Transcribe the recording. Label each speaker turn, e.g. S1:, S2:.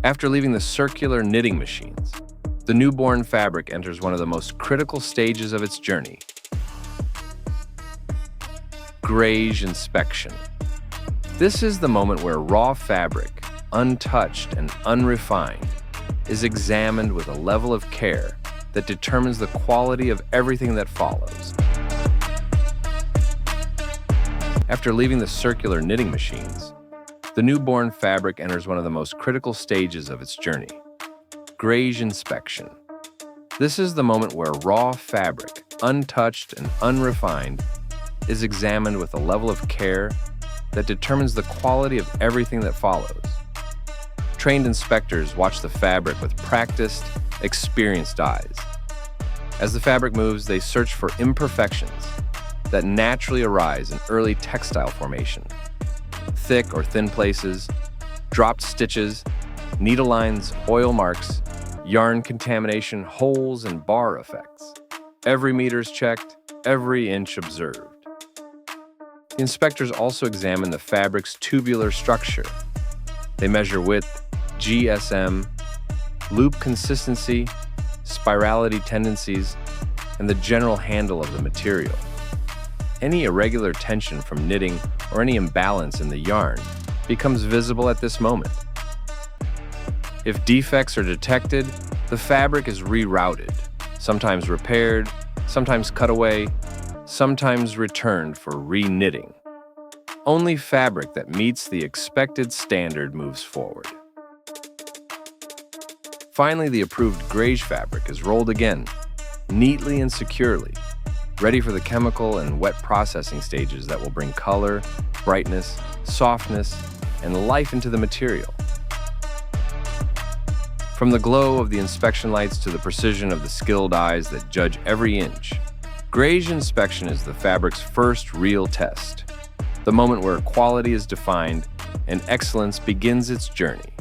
S1: After leaving the circular knitting machines, the newborn fabric enters one of the most critical stages of its journey: Greige Inspection. This is the moment where raw fabric, untouched and unrefined, is examined with a level of care that determines the quality of everything that follows. After leaving the circular knitting machines, the newborn fabric enters one of the most critical stages of its journey: Greige Inspection. This is the moment where raw fabric, untouched and unrefined, is examined with a level of care that determines the quality of everything that follows. Trained inspectors watch the fabric with practiced, experienced eyes. As the fabric moves, they search for imperfections that naturally arise in early textile formation: thick or thin places, dropped stitches, needle lines, oil marks, yarn contamination, holes, and bar effects. Every meter is checked, every inch observed. The inspectors also examine the fabric's tubular structure. They measure width, GSM, loop consistency, spirality tendencies, and the general handle of the material. Any irregular tension from knitting or any imbalance in the yarn becomes visible at this moment. If defects are detected, the fabric is rerouted, sometimes repaired, sometimes cut away, sometimes returned for re-knitting. Only fabric that meets the expected standard moves forward. Finally, the approved greige fabric is rolled again, neatly and securely, ready for the chemical and wet processing stages that will bring color, brightness, softness, and life into the material. From the glow of the inspection lights to the precision of the skilled eyes that judge every inch, Greige Inspection is the fabric's first real test, the moment where quality is defined and excellence begins its journey.